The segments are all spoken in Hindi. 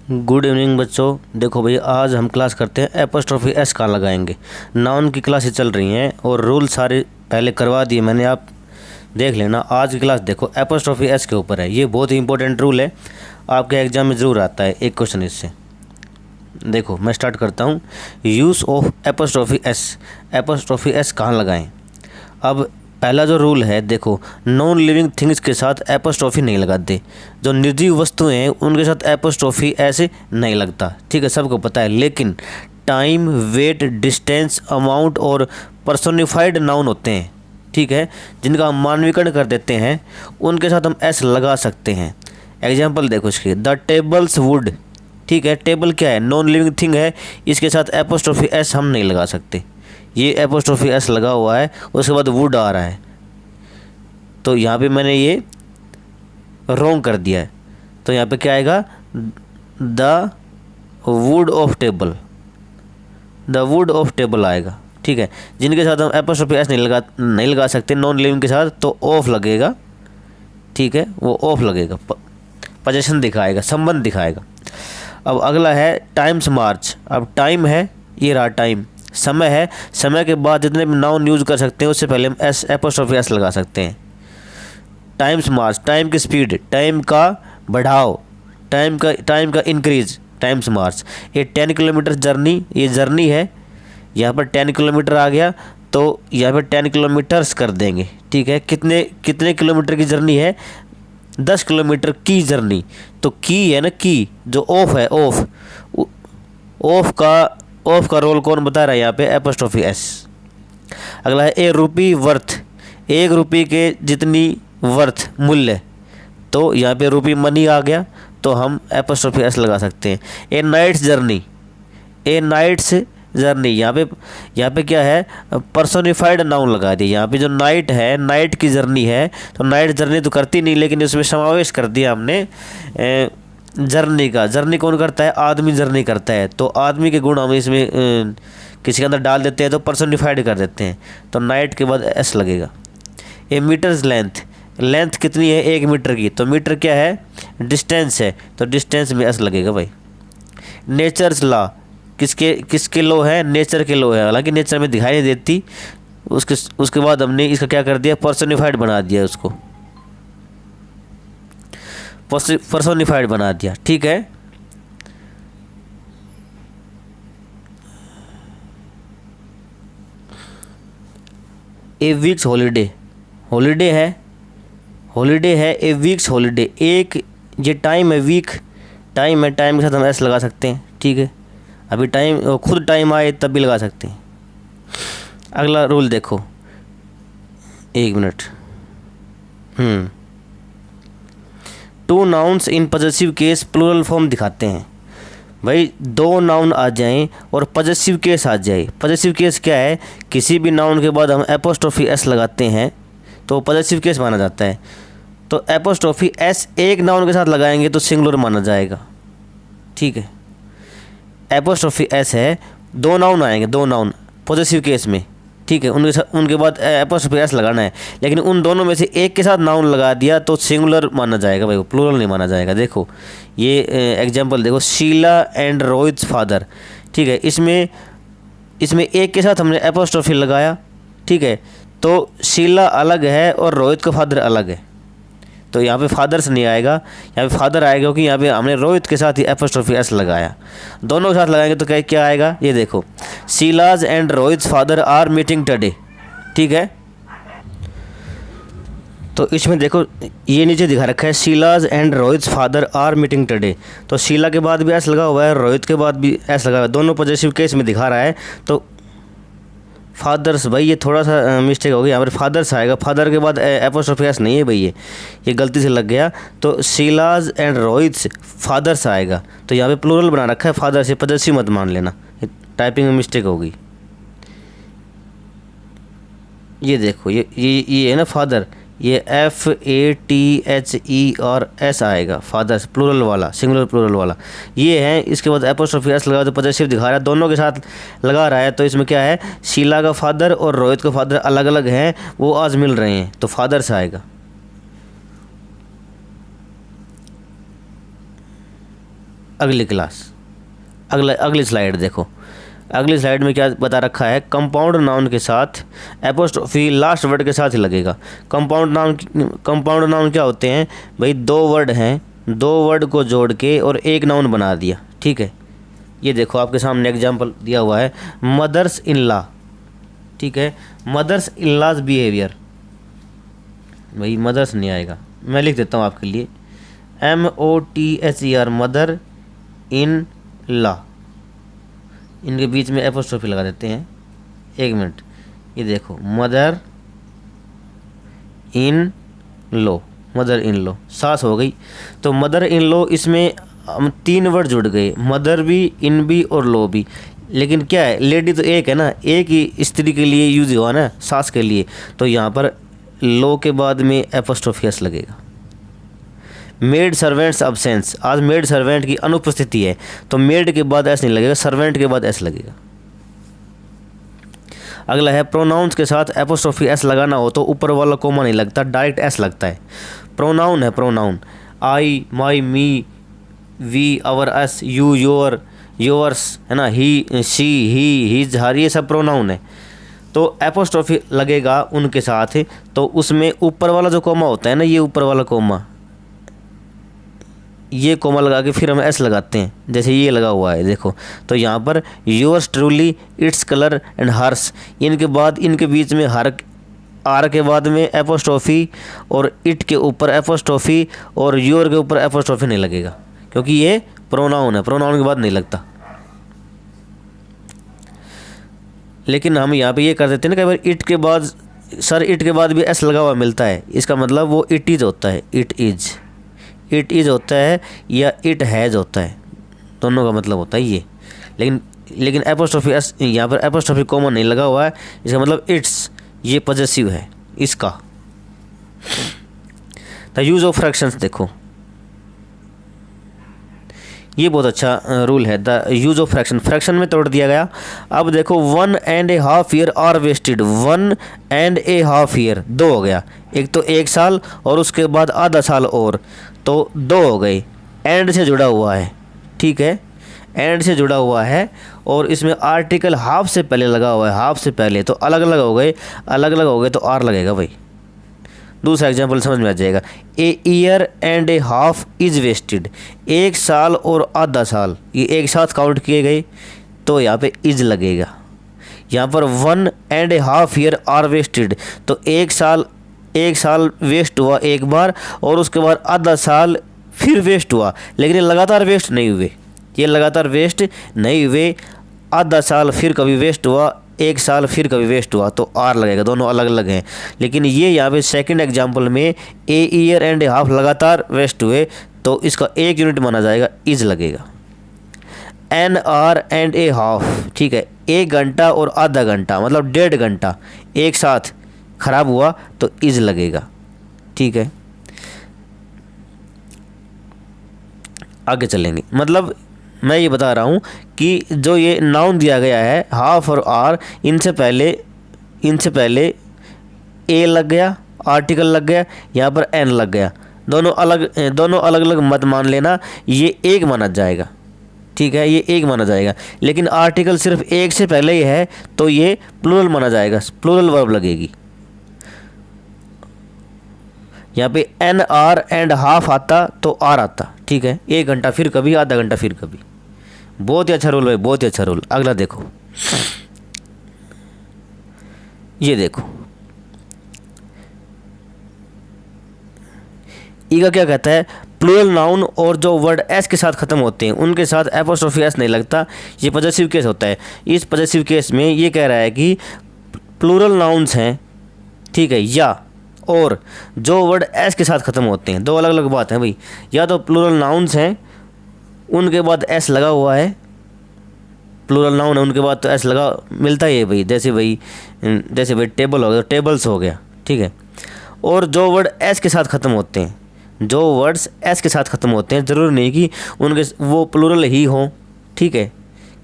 गुड इवनिंग बच्चों। देखो भाई, आज हम क्लास करते हैं एपोस्ट्रोफी एस कहाँ लगाएंगे। नाउन की क्लासेस चल रही हैं और रूल सारे पहले करवा दिए मैंने, आप देख लेना। आज की क्लास देखो एपोस्ट्रोफी एस के ऊपर है। ये बहुत ही इंपॉर्टेंट रूल है, आपके एग्जाम में ज़रूर आता है एक क्वेश्चन इससे। देखो मैं स्टार्ट करता हूँ। Use of apostrophe S. Apostrophe S कहाँ लगाएं। अब पहला जो रूल है, देखो नॉन लिविंग थिंग्स के साथ एपोस्ट्रोफी नहीं लगाते। जो निर्जीव वस्तुएं हैं उनके साथ एपोस्ट्रोफी ऐसे नहीं लगता, ठीक है, सबको पता है। लेकिन टाइम, वेट, डिस्टेंस, अमाउंट और पर्सोनिफाइड नाउन होते हैं, ठीक है, जिनका हम मानवीकरण कर देते हैं, उनके साथ हम एस लगा सकते हैं। एग्जाम्पल देखो इसकी, द टेबल्स वुड, ठीक है, टेबल क्या है, नॉन लिविंग थिंग है, इसके साथ एपोस्ट्रोफी एस हम नहीं लगा सकते। ये एपोस्ट्रोफी एस लगा हुआ है, उसके बाद वुड आ रहा है, तो यहाँ पे मैंने ये रॉन्ग कर दिया है। तो यहाँ पे क्या आएगा, the wood of table, the wood of table आएगा, ठीक है। जिनके साथ हम एपोस्ट्रोफी एस नहीं लगा सकते नॉन लिविंग के साथ, तो ऑफ लगेगा, ठीक है, वो ऑफ लगेगा, पोजीशन दिखाएगा, संबंध दिखाएगा। अब अगला है टाइम्स मार्च। अब टाइम है, ये रहा टाइम, समय है, समय के बाद जितने भी नाउन यूज़ कर सकते हैं उससे पहले हम एस एपोस्ट्रोफी एस लगा सकते हैं। टाइम्स मार्च, टाइम की स्पीड, टाइम का बढ़ाव, टाइम का इंक्रीज, टाइम्स मार्च। ये 10 किलोमीटर जर्नी, ये जर्नी है, यहाँ पर 10 किलोमीटर आ गया तो यहाँ पर 10 किलोमीटर्स कर देंगे, ठीक है। कितने किलोमीटर की जर्नी है, 10 किलोमीटर की जर्नी। तो की है ना, की जो ऑफ है, ऑफ का रोल कौन बता रहा है यहाँ पे, एपोस्ट्रोफी एस। अगला है ए रुपी वर्थ, 1 रुपये के जितनी वर्थ, मूल्य, तो यहाँ पे रुपी मनी आ गया, तो हम एपोस्ट्रोफी एस लगा सकते हैं। ए नाइट्स जर्नी, ए नाइट्स जर्नी, यहाँ पे क्या है, पर्सोनिफाइड नाउन लगा दिया। यहाँ पे जो नाइट है, नाइट की जर्नी है, तो नाइट जर्नी तो करती नहीं, लेकिन उसमें समावेश कर दिया हमने जर्नी का। जर्नी कौन करता है, आदमी जर्नी करता है, तो आदमी के गुण हम इसमें किसी के अंदर डाल देते हैं तो पर्सोनिफाइड कर देते हैं, तो नाइट के बाद एस लगेगा। ए मीटर्स लेंथ, लेंथ कितनी है, 1 मीटर की, तो मीटर क्या है, डिस्टेंस है, तो डिस्टेंस में एस लगेगा भाई। नेचर्स लॉ, किसके लॉ है, नेचर के लॉ है, हालांकि नेचर में दिखाई नहीं देती। उसके बाद हमने इसका क्या कर दिया, पर्सोनिफाइड बना दिया, उसको पर्सोनिफाइड बना दिया, ठीक है। ए वीक्स हॉलीडे, हॉलीडे है, ए वीक्स हॉलीडे, एक ये टाइम है, वीक टाइम है, टाइम के साथ हम एस लगा सकते हैं, ठीक है। अभी टाइम खुद टाइम आए तब भी लगा सकते हैं। अगला रूल देखो, 1 minute. Two nouns in possessive case plural form दिखाते हैं। भाई 2 नाउन आ जाएं और पॉजेसिव केस आ जाए। पॉजेसिव केस क्या है, किसी भी नाउन के बाद हम एपोस्ट्रोफी एस लगाते हैं तो पॉजेसिव केस माना जाता है। तो एपोस्ट्रोफी एस एक नाउन के साथ लगाएंगे तो सिंगुलर माना जाएगा, ठीक है। एपोस्ट्रोफी एस है, 2 नाउन आएंगे, 2 नाउन पॉजेसिव केस में, ठीक है, उनके बाद एपोस्ट्रोफी एस लगाना है, लेकिन उन दोनों में से एक के साथ नाउन लगा दिया तो सिंगुलर माना जाएगा भाई, प्लूरल नहीं माना जाएगा। देखो ये एग्जांपल देखो, शीला एंड रोहित्स फादर, ठीक है, इसमें एक के साथ हमने एपोस्ट्रोफी लगाया, ठीक है, तो शीला अलग है और रोहित का फादर अलग है, तो यहाँ पे फादर्स नहीं आएगा, यहाँ पे फादर आएगा, क्योंकि यहाँ पे हमने रोहित के साथ ही एपोस्ट्रोफी एस लगाया। दोनों के साथ लगाएंगे तो क्या आएगा, ये देखो, Sheela's and Rohit's father are meeting today, ठीक है। तो इसमें देखो ये नीचे दिखा रखा है, Sheela's and Rohit's father are meeting today, तो शीला के बाद भी एस लगा हुआ है, रोहित के बाद भी एस लगा हुआ है, दोनों पॉजिटिव केस में दिखा रहा है। तो फादर्स, भाई ये थोड़ा सा मिस्टेक हो गया, यहाँ पर फादर्स आएगा, फादर के बाद एपोस्ट्रोफी एस नहीं है भाई, ये गलती से लग गया, तो शीलाज एंड रोहित्स फादर्स आएगा, तो यहाँ पे प्लूरल बना रखा है, फादर से पॉजेसिव मत मान लेना, टाइपिंग में मिस्टेक होगी। ये देखो ये है ना फादर, ये FATHE और S आएगा, फादर्स प्लूरल वाला, सिंगुलर प्लूरल वाला, ये है। इसके बाद एपोस्ट्रोफी एस लगा तो पॉजिटिव दिखा रहा है, दोनों के साथ लगा रहा है, तो इसमें क्या है, शीला का फादर और रोहित का फादर अलग अलग हैं, वो आज मिल रहे हैं, तो फादर्स आएगा। अगली क्लास। अगली स्लाइड देखो, अगली स्लाइड में क्या बता रखा है, कंपाउंड नाउन के साथ एपोस्ट्रोफी लास्ट वर्ड के साथ ही लगेगा। कंपाउंड नाउन क्या होते हैं भाई, दो वर्ड हैं, दो वर्ड को जोड़ के और एक नाउन बना दिया, ठीक है। ये देखो आपके सामने एग्जांपल दिया हुआ है, मदर्स इन लॉ, ठीक है, मदर्स इन लॉज बिहेवियर, भाई मदर्स नहीं आएगा, मैं लिख देता हूँ आपके लिए, MOTHER, मदर इन लॉ, इनके बीच में एपोस्ट्रोफी लगा देते हैं। एक मिनट, ये देखो mother in low, mother in लो, सास हो गई। तो मदर इन लो, इसमें हम तीन वर्ड जुड़ गए, मदर भी, इन भी और लो भी। लेकिन क्या है, लेडी तो एक है ना, एक ही स्त्री के लिए यूज हुआ ना, सास के लिए, तो यहाँ पर लो के बाद में एपोस्ट्रोफी एस लगेगा। मेड सर्वेंट्स अब्सेंस, आज मेड सर्वेंट की अनुपस्थिति है, तो मेड के बाद एस नहीं लगेगा, सर्वेंट के बाद एस लगेगा। अगला है प्रोनाउंस के साथ एपोस्ट्रोफी एस लगाना हो तो ऊपर वाला कोमा नहीं लगता, डायरेक्ट एस लगता है। प्रोनाउन है, pronoun I, my, me, we, our, us, you, your, yours, है ना, ही, शी, ही, हिज, हर, ये सब प्रोनाउन है। तो एपोस्ट्रोफी लगेगा उनके साथ, तो उसमें ऊपर वाला जो कोमा होता है ना, ये ऊपर वाला कोमा, ये कोमा लगा के फिर हम एस लगाते हैं, जैसे ये लगा हुआ है देखो। तो यहाँ पर yours truly, its colour and hers, इनके बाद इनके बीच में हर, आर के बाद में एपोस्ट्रोफी, और इट के ऊपर एपोस्ट्रोफी, और योर के ऊपर एपोस्ट्रोफी नहीं लगेगा, क्योंकि ये प्रोनाउन है, प्रोनाउन के बाद नहीं लगता। लेकिन हम यहाँ पे ये कर देते हैं ना, कई बार इट के बाद, सर इट के बाद भी एस लगा हुआ मिलता है, इसका मतलब वो इट इज़ होता है, इट इज़ होता है, या इट हैज़ होता है, दोनों का मतलब होता है ये। लेकिन एपोस्ट्रोफी एस, यहाँ पर एपोस्ट्रोफी कॉमन नहीं लगा हुआ है, इसका मतलब इट्स, ये पॉजेसिव है इसका। द यूज़ ऑफ फ्रैक्शंस देखो, ये बहुत अच्छा रूल है, द यूज़ ऑफ फ्रैक्शन में तोड़ दिया गया। अब देखो 1.5 ईयर आर वेस्टेड, 1.5 ईयर, 2 हो गया, एक तो 1 साल और उसके बाद आधा साल और, तो 2 हो गई। एंड से जुड़ा हुआ है, ठीक है, एंड से जुड़ा हुआ है, और इसमें आर्टिकल हाफ से पहले लगा हुआ है, हाफ से पहले, तो अलग अलग हो गए, अलग अलग हो गए तो आर लगेगा भाई। दूसरा एग्जाम्पल समझ में आ जाएगा, a year and a half is wasted, 1 साल और आधा साल, ये एक साथ काउंट किए गए, तो यहाँ पे इज लगेगा। यहाँ पर 1.5 ईयर आर वेस्टेड, तो 1 साल वेस्ट हुआ एक बार, और उसके बाद आधा साल फिर वेस्ट हुआ, लेकिन ये लगातार वेस्ट नहीं हुए, ये लगातार वेस्ट नहीं हुए, आधा साल फिर कभी वेस्ट हुआ, 1 साल फिर कभी वेस्ट हुआ, तो आर लगेगा, दोनों अलग अलग हैं। लेकिन ये यहाँ पे सेकंड एग्जांपल में a year and a half लगातार वेस्ट हुए, तो इसका 1 यूनिट माना जाएगा, इज लगेगा। An year and a half, ठीक है, 1 घंटा और आधा घंटा, मतलब 1.5 घंटा एक साथ खराब हुआ, तो इज लगेगा, ठीक है। आगे चलेंगे, मतलब मैं ये बता रहा हूँ कि जो ये नाउन दिया गया है हाफ और आर, इनसे पहले ए लग गया, आर्टिकल लग गया, यहाँ पर एन लग गया, दोनों अलग अलग मत मान लेना, ये एक माना जाएगा, ठीक है, ये एक माना जाएगा। लेकिन आर्टिकल सिर्फ एक से पहले ही है, तो ये प्लूरल माना जाएगा, प्लूरल वर्ब लगेगी। यहाँ पे एन आर एंड हाफ आता तो आर आता, ठीक है, 1 घंटा फिर कभी, आधा घंटा फिर कभी। बहुत ही अच्छा रूल है, बहुत ही अच्छा रूल। अगला देखो, ये देखो, ईगा क्या कहता है, प्लूरल नाउन और जो वर्ड एस के साथ ख़त्म होते हैं उनके साथ एपोस्ट्रोफी एस नहीं लगता, ये पॉजेसिव केस होता है। इस पॉजेसिव केस में ये कह रहा है कि प्लूरल नाउन्स हैं, ठीक है, या और जो वर्ड एस के साथ ख़त्म होते हैं, दो अलग अलग बात है भाई। या तो प्लूरल नाउन्स हैं, उनके बाद एस लगा हुआ है, प्लूरल नाउन है उनके बाद तो एस लगा मिलता ही है भाई, जैसे भाई टेबल हो गया तो टेबल्स हो गया, ठीक है। और जो वर्ड एस के साथ ख़त्म होते हैं, जो वर्ड्स एस के साथ ख़त्म होते हैं, ज़रूरी नहीं कि उनके वो प्लूरल ही हों, ठीक है,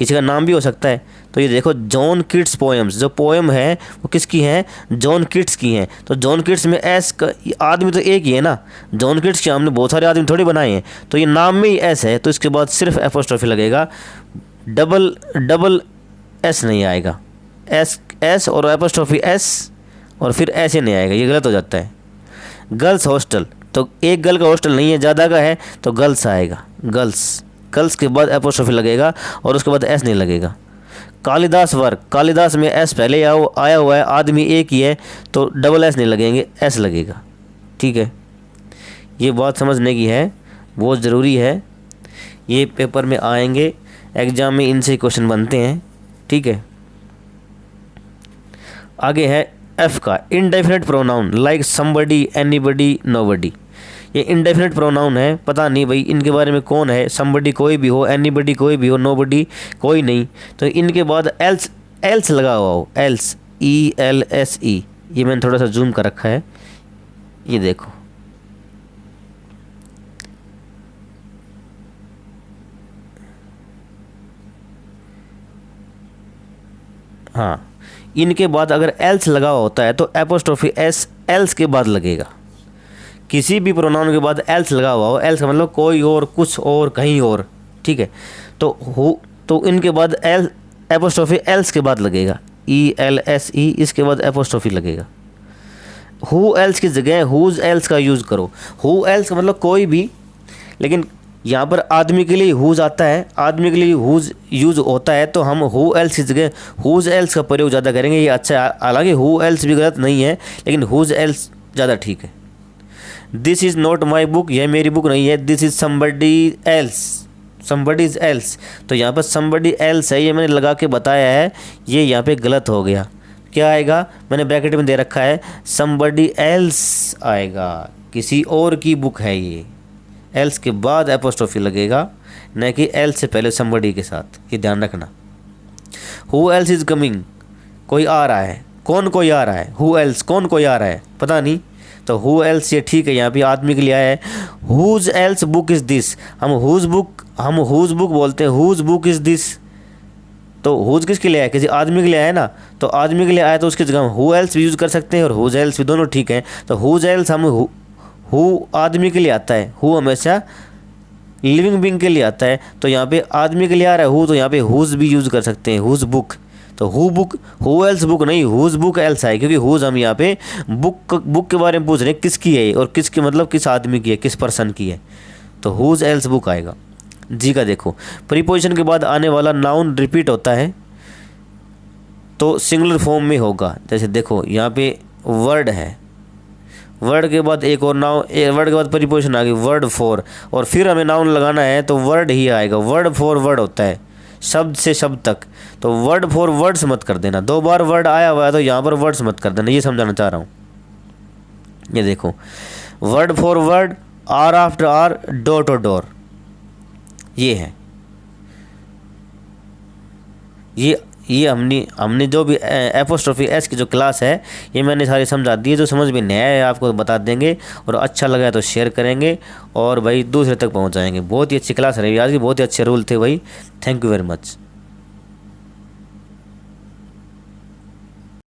किसी का नाम भी हो सकता है। तो ये देखो जॉन किट्स पोएम्स, जो पोएम है वो किसकी है, जॉन किट्स की हैं। तो जॉन किट्स में एस का आदमी तो एक ही है ना, जॉन किट्स के हमने बहुत सारे आदमी थोड़ी बनाए हैं, तो ये नाम में ही एस है, तो इसके बाद सिर्फ एपोस्ट्रोफी लगेगा, डबल एस नहीं आएगा। एस और एपोस्ट्रोफी एस और फिर ऐसे नहीं आएगा, ये गलत हो जाता है। गर्ल्स हॉस्टल, तो एक गर्ल का हॉस्टल नहीं है, ज़्यादा का है तो गर्ल्स आएगा, गर्ल्स के बाद एपोस्ट्रोफी लगेगा और उसके बाद एस नहीं लगेगा। कालिदास वर्क, कालिदास में एस पहले आया हुआ है, आदमी एक ही है, तो डबल एस नहीं लगेंगे, एस लगेगा। ठीक है, ये बात समझने की है, बहुत ज़रूरी है, ये पेपर में आएंगे, एग्ज़ाम में इनसे क्वेश्चन बनते हैं। ठीक है, आगे है एफ का indefinite pronoun, like somebody, anybody, nobody. ये इनडेफिनेट प्रोनाउन है, पता नहीं भाई इनके बारे में कौन है, समबडी कोई भी हो, एनीबडी कोई भी हो, नोबडी कोई नहीं, तो इनके बाद एल्स लगा हुआ हो, एल्स, ELSE, ये मैंने थोड़ा सा जूम कर रखा है, ये देखो, हाँ, इनके बाद अगर एल्स लगा होता है तो एपोस्ट्रोफी एस एल्स के बाद लगेगा। किसी भी प्रोनाउन के बाद एल्स लगा हुआ हो, एल्स का मतलब कोई और, कुछ और, कहीं और। ठीक है, तो इनके बाद एपोस्ट्रोफी एल्स के बाद लगेगा, ELSE, इसके बाद एपोस्ट्रोफी लगेगा। हु एल्स की जगह हुज एल्स का यूज़ करो। हु एल्स का मतलब कोई भी, लेकिन यहाँ पर आदमी के लिए हुज आता है, आदमी के लिए हुज यूज़ होता है, तो हम हु एल्स की जगह हुज एल्स का प्रयोग ज़्यादा करेंगे, ये अच्छा है। हालांकि हु एल्स भी गलत नहीं है, लेकिन हुज एल्स ज़्यादा ठीक है। This is not my book, यह मेरी बुक नहीं है, this is somebody else, somebody is else, तो यहाँ पर समबडी एल्स है, ये मैंने लगा के बताया है, ये यहाँ पे गलत हो गया। क्या आएगा, मैंने ब्रैकेट में दे रखा है, समबडी एल्स आएगा, किसी और की बुक है ये, एल्स के बाद एपोस्ट्रोफी लगेगा, न कि एल्स से पहले समबडी के साथ, ये ध्यान रखना। हु एल्स इज़ कमिंग, कोई आ रहा है, कौन कोई आ रहा है, हु एल्स, कौन कोई आ रहा है पता नहीं, तो हु एल्स ये ठीक है, यहाँ पे आदमी के लिए आया है। Whose else book is this, हम हुज बुक बोलते हैं, हुज बुक इज़ दिस, तो हुज किसके लिए आया, किसी आदमी के लिए आया ना, तो आदमी के लिए आया तो उसकी जगह हम हु एल्स भी यूज़ कर सकते हैं और हुज एल्स भी, दोनों ठीक है। तो हुज एल्स हम हु आदमी के लिए आता है, हु हमेशा लिविंग बीइंग के लिए आता है, तो यहाँ पे आदमी के लिए आ रहा है हु, तो यहाँ पे हुज भी यूज़ कर सकते हैं, हुज बुक, तो हु एल्स बुक नहीं, हुज बुक एल्स है, क्योंकि हुज हम यहाँ पे बुक के बारे में पूछ रहे हैं, किसकी है और किसकी मतलब किस आदमी की है, किस पर्सन की है, तो हुज एल्स बुक आएगा। जी का देखो, प्रीपोजिशन के बाद आने वाला नाउन रिपीट होता है तो सिंगुलर फॉर्म में होगा। जैसे देखो यहाँ पे वर्ड है, वर्ड के बाद एक और वर्ड के बाद प्रीपोजिशन आ गई, वर्ड फॉर, और फिर हमें नाउन लगाना है तो वर्ड ही आएगा, वर्ड फॉर वर्ड होता है, शब्द से शब्द तक, तो वर्ड फॉर वर्ड्स मत कर देना, 2 बार वर्ड आया हुआ है तो यहाँ पर वर्ड्स मत कर देना, ये समझाना चाह रहा हूँ। ये देखो, word for word, year after year, door to door, ये है, ये हमने जो भी एपोस्ट्रोफी एस की जो क्लास है, ये मैंने सारी समझा दी है, जो समझ में नया है आपको बता देंगे, और अच्छा लगा है तो शेयर करेंगे और भाई दूसरे तक पहुंचाएंगे। बहुत ही अच्छी क्लास रही आज की, बहुत ही अच्छे रूल थे भाई, थैंक यू वेरी मच।